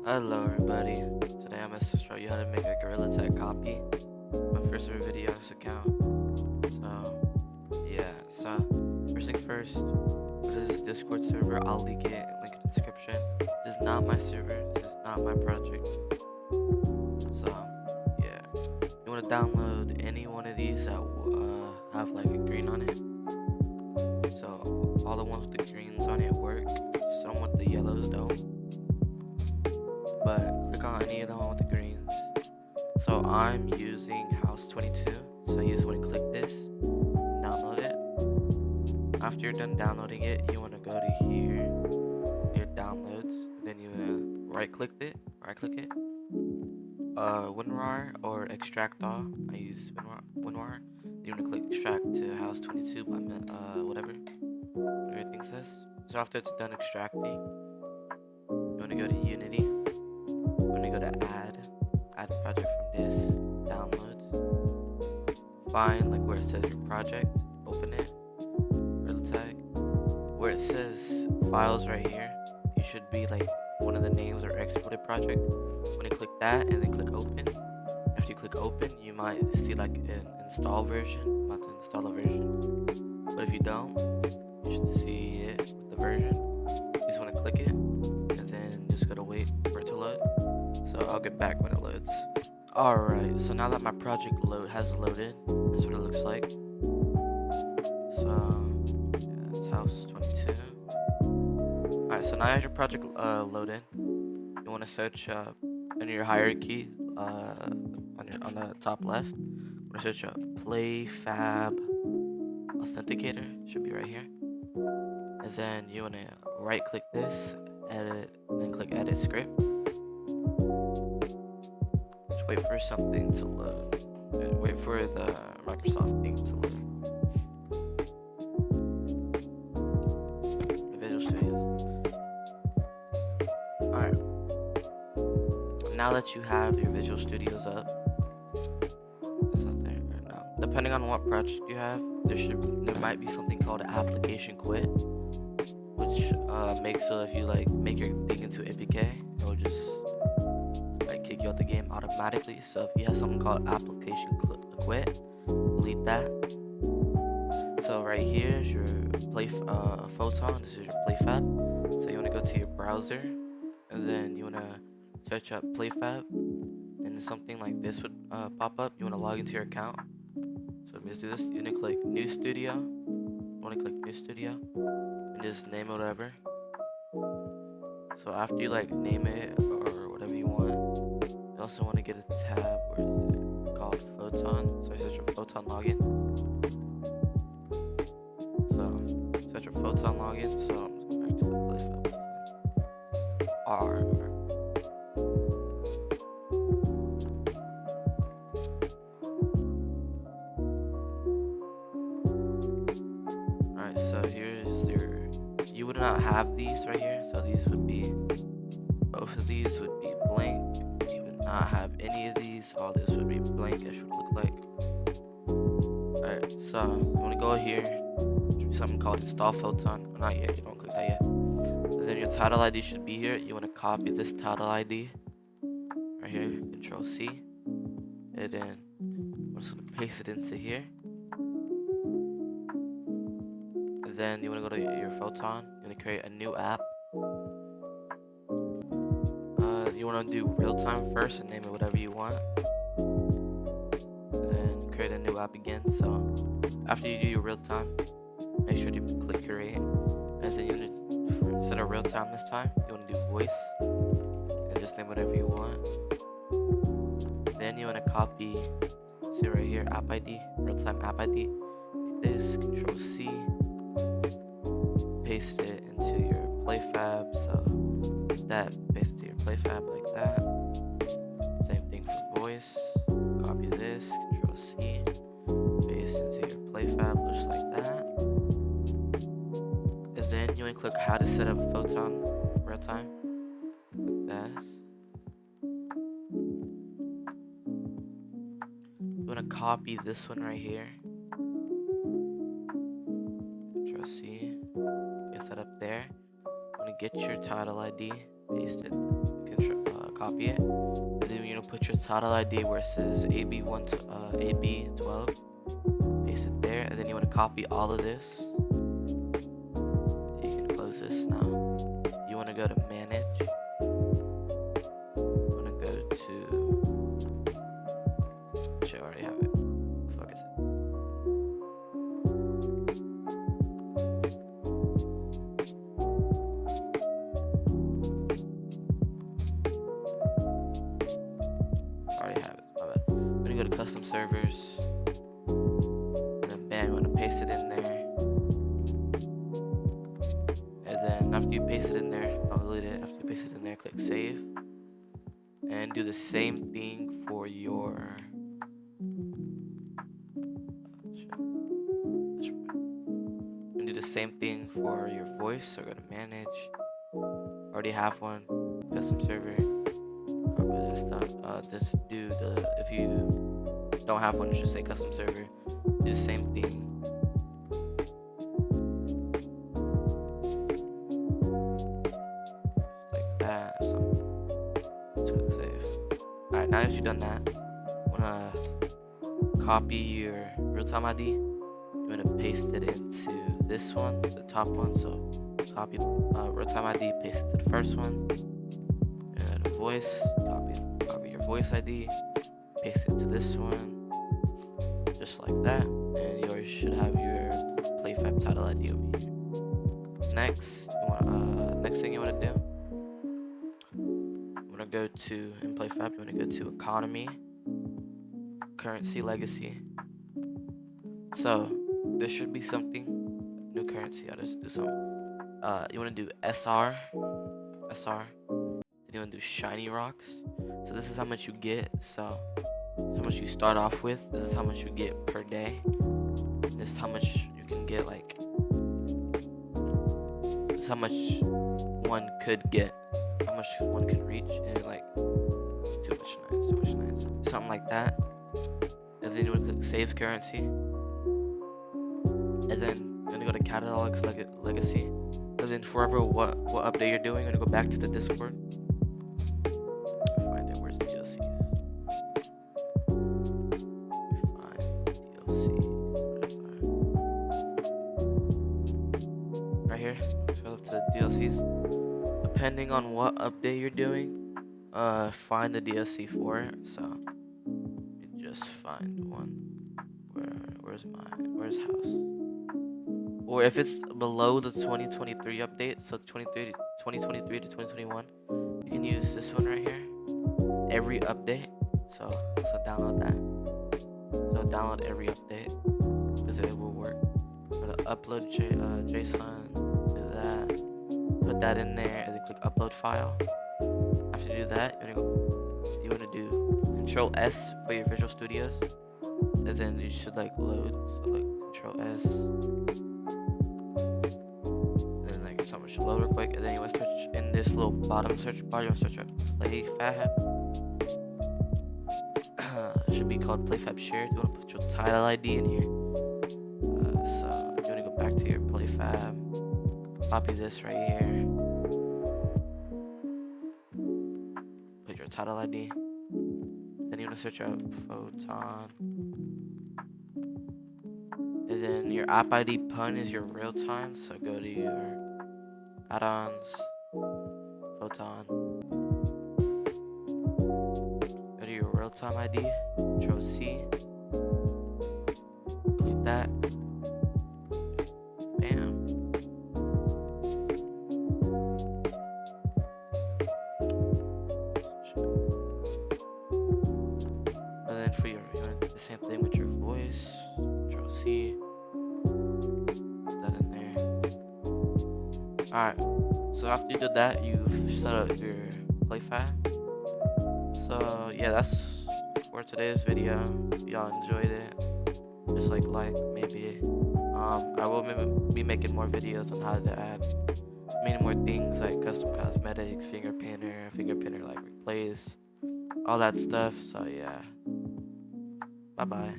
Hello everybody, today I'm going to show you how to make a Gtag copy. My first ever video on this account. First thing first, this is this Discord server, I'll link it, link in the description. This is not my server, this is not my project. You want to download any one of these that have like a green on it. So all the ones with the greens on it work, some with the yellows don't. But click on any of the one with the greens. So I'm using House 22. So you just want to click this, download it. After you're done downloading it, you want to go to here, your downloads. Then you want to right click it. WinRAR or extract all. I use WinRAR. You want to click extract to House 22 by whatever everything says. So after it's done extracting, you want to go to Unity. You want to go to add project from this, downloads. Find like where it says your project, open it, Gtag. Where it says files right here, you should be like one of the names or exported project. When you click that and then click open, after you click open, you might see like an install version. I'm about to install a version, but if you don't, you should see it with the version. You just want to click it and then just gotta wait for it to load. So I'll get back when it loads. Alright, so now that my project has loaded, that's what it looks like. So yeah, it's House 22. Alright, so now you have your project loaded. You want to search in your hierarchy on the top left. You want to search PlayFab Authenticator. Should be right here. And then you want to right click this, edit, and then click edit script. Just wait for something to load. Wait for the Microsoft thing to load. The Visual Studios. Alright. Now that you have your Visual Studios up, it's not there right now. Depending on what project you have, there might be something called application quit, which makes so if you like make your thing into APK, it will just like kick you out the game automatically. So if you have something called application quit, delete that. So right here is your photon. This is your PlayFab. So you want to go to your browser, and then you want to search up PlayFab, and something like this would pop up. You want to log into your account. So let's do this. You want to click New Studio. You want to click New Studio, and just name it whatever. So after you like name it or whatever you want, you also want to get a tab. Where is it? Called Photon. So I search for Photon login. So search for Photon login. So I'm just going back to the PlayFab. R. Alright, so here's you would not have these right here, so these would be, both of these would be blank. You would not have any of these, all this would be blank. It should look like. Alright, so you want to go here, there should be something called install photon. Well, not yet, you don't click that yet. And then your title ID should be here. You want to copy this title ID right here, Control C, and then I'm just going to paste it into here. And then you want to go to your photon. You want to create a new app. You want to do real time first and name it whatever you want. And then create a new app again. So after you do your real time, make sure to click create. And then you want to, instead of real time this time, you want to do voice. And just name whatever you want. Then you want to copy, see right here, app ID, real time app ID. Like this, Control C. Paste it into your PlayFab, so like that, paste it to your PlayFab like that. Same thing for voice, copy this, Control C, paste into your PlayFab just like that. And then you want to click how to set up photon real time, like this. You want to copy this one right here, Control C. Set up there. Want to get your title ID, paste it, copy it. And then you're gonna put your title ID where it says AB12. Paste it there, and then you want to copy all of this. You can close this now. You want to go to manage. You want to go to. Actually, I already have it. Focus it. I already have it. My bad. I'm gonna go to custom servers. And you want to paste it in there, and then after you paste it in there, don't delete it. After you paste it in there, click save, and do the same thing for your and do the same thing for your voice. So go to manage. Already have one, custom server. Copy this stuff. Just do the, if you don't have one, just say custom server. Do the same thing. Like that. So let's click save. Alright, now that you've done that, you wanna copy your real-time ID. You wanna paste it into this one, the top one. So copy real-time ID, paste it to the first one. And voice, copy your voice ID, paste it to this one. Just like that, and you should have your PlayFab title ID over here. Next, next thing you want to do, you want to go to in PlayFab. You want to go to economy, currency, legacy. So there should be something new currency. I'll just do some. You want to do SR. Then you want to do shiny rocks. So this is how much you get. So how much you start off with. This is how much you get per day. This is how much you can get, like, this is how much one could get, how much one could reach, and like too much nice, something like that. And then you want to click save currency, and then you're gonna go to catalogs, legacy, and then forever what update you're doing, you're gonna go back to the Discord. Find it. Where's the DLCs? Right here, scroll up to DLCs. Depending on what update you're doing, find the DLC for it. So you just find one. Where's house? Or if it's below the 2023 update, so 2023 to 2021, you can use this one right here. Every update. So download that. So download every update, because it will work. For the upload JSON, do that. Put that in there, and then click upload file. After you do that, you wanna do Control S for your Visual Studios, and then you should like load. So like Control S, and then like something should load real quick, and then you want to search in this little bottom search bar. You want to search up PlayFab. It should be called PlayFab Shared. You want to put your title ID in here. So you want to go back to your PlayFab, copy this right here, put your title ID. Then you want to search up Photon, and then your app ID pun is your real time. So go to your add-ons, Photon. Go to your real time ID, Control C. Delete that. Bam. And then for you want to do the same thing with your voice. Control C. Put that in there. Alright. So after you did that, you've set up your PlayFab. So yeah, that's for today's video. If y'all enjoyed it, just like maybe. I will be making more videos on how to add many more things like custom cosmetics, finger painter like replace, all that stuff. So yeah, bye bye.